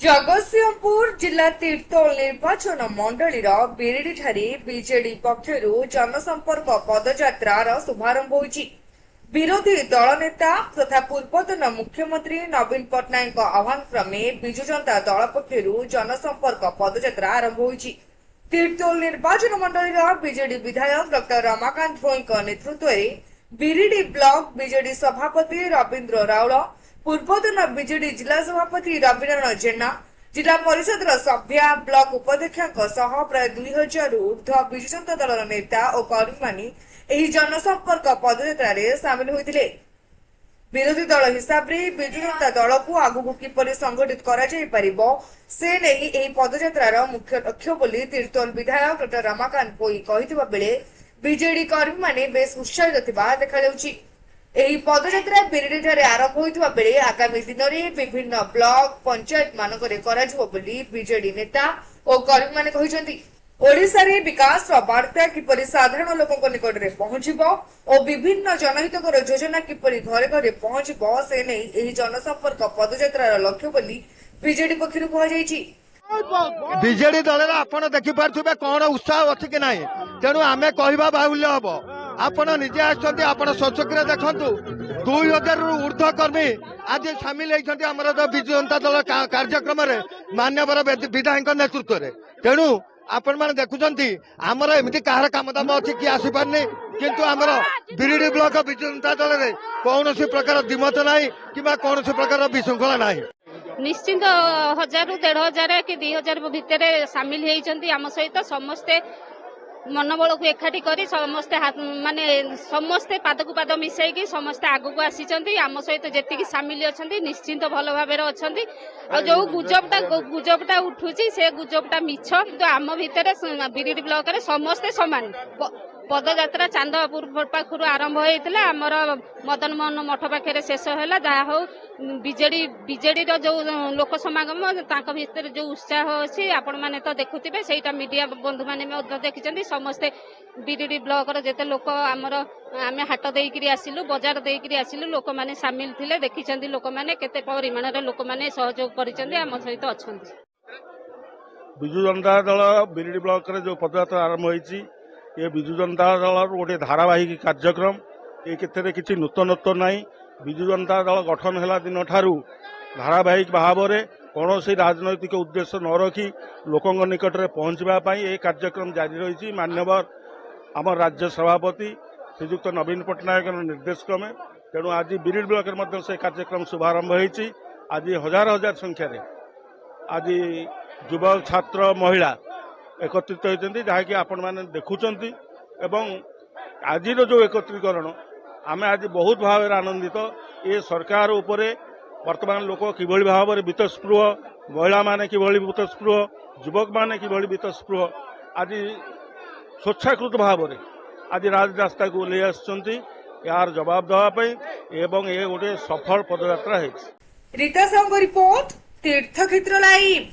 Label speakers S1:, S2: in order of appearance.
S1: जगतसिंहपुर जिला तीर्तोल निर्वाचन मंडली बिरिडी बीजेडी पक्षर जनसंपर्क पदयात्रार शुभारंभ होइछि। विरोधी दल नेता तथा पूर्वतन मुख्यमंत्री नवीन पट्टनायक आह्वान क्रमे विजु जनता दल पक्षर जनसंपर्क पदयात्रा आरंभ होइछि। तीर्तोल निर्वाचन मंडली बीजेडी विधायक डॉक्टर रमाकांत भोई नेतृत्व में बिरिडी ब्लॉक बीजेडी सभापति रवींद्र राउल, पूर्वतन बीजेडी जिला सभापति रविनारायण जेना, जिला परिषद सभ्या ब्लॉक उपाध्यक्ष प्राय 2000 ऊर्ध्व विजु जनता दल नेता और कर्मी माने जनसंपर्क पदयात्रा सामिल होते। विरोधी दल हिसाब से विजु जनता दल को आगू किपर संगठित से नहीं पदयात्रार मुख्य लक्ष्य बोली तीर्तोल विधायक डॉक्टर रमाकांत भोई कहिथिबा बेले बीजेडी कर्मी माने बेस उत्साहित थिबा देखा जाउछि। एही पदयात्रा बिरिडी ठारे आरंभ होइथिबा बेले आगामी दिन में विभिन्न ब्लॉक पंचायत मानकरे कराजिबो बोली बीजेडी नेता और कर्मी माने कहिसंती। ओडिशा रे विकास वार्ता किपरि साधारण लोकक निकट रे पहुंचिबो और विभिन्न जनहितकर योजना किपरि घरे घरे पहुंचिबो से नै एही जनसंपर्क पदयात्रार लक्ष्य बोली बीजेडी पक्षरु कहा जायछि।
S2: बीजेडी दल आपण देखि पारथुबे कोन उत्साह अछि कि नाही, तेनु आमे कहिबा बाहुल्य हबो। आपण निजे आछंती, आपण सचक्रे देखंतु 2000 रु ऊर्ध्व कर्मी आज सामिल होइछंती हमर विजु जनता दल कार्यक्रम रे मान्यवर विधायक नेतृत्व रे। तेनु आपण माने देखुचंती हमर एमिति काहर काम दाम अछि कि आसी पारनी, किंतु हमर बिरिडी ब्लॉक विजु जनता दल रे कोनोसी प्रकार दिमत नाही किबा कोनोसी प्रकार विशृंखला नाही।
S3: निश्चिंत 1000 रु 1500 कि 2000 भितर सामिल होइछंती। आम सहित समस्ते मनोबल को एकाठी करी समस्ते माने समस्ते पाद को पाद मिसाई समस्ते आगु को आसी आम सहित जेतिकी सामिल अच्छा निश्चिंत भल भाव अच्छा। जो गुजबटा उठुची से गुजबटा मिछ, तो आम भितर बिरिडी ब्लॉक रे समस्ते समान। पदयात्रा चांदपुर पाखर आरंभ होता आमर मदन मोहन मठ पाखे शेष है। जहा हो बीजेडी जो लोक समागम भीतर जो उत्साह अच्छी आपण मैंने तो देखुवे से मीडिया बंधु मैंने देखी समस्ते बिरिडी ब्लॉक जिते लोक आमर आम हाट देकरी आसिलु बजार देकरी आसिलु लोक मैंने सामिल थे देखी लोक मैंने केते परिमाण लोक मैंने सहयोग कर आम सहित अच्छा।
S4: विजु जनता दल बिरिडी ब्लॉक रे जो पदयात्रा आरंभ होती ये विजु जनता दल गोटे धारावाहिक कार्यक्रम। ये किसी नूतनत्व ना। विजु जनता दल गठन है दिन ठारू धारावाहिक भाव में कौन राजनैतिक उद्देश्य न रखी लोकों निकट में पहुंचापी ये कार्यक्रम जारी रही। मान्यवर आम राज्य सभापति श्रीजुक्त नवीन पट्टनायक निर्देश क्रमे तेणु आज बिरिडी ब्लॉक से कार्यक्रम शुभारंभ होती। आज हजार हजार संख्यार आज युवक छात्र महिला एकत्रित होती जहाँकि आपण मैंने देखुंट। आज जो एकत्रीकरण आम आज बहुत भाव आनंदित। ये सरकार उपरे वर्तमान लोक किभली भाव में बीतस्पृह, महिला माने किभली बीतस्पृह, युवक माने किभली बीतस्पृह आज स्वेच्छाकृत भाव में आज राजरास्ता को ले आसुंच यार जवाब देवाई एवं ये गोटे सफल पदयात्रा है।
S1: रीता संघ रिपोर्ट तीर्थक्षेत्र लाइव।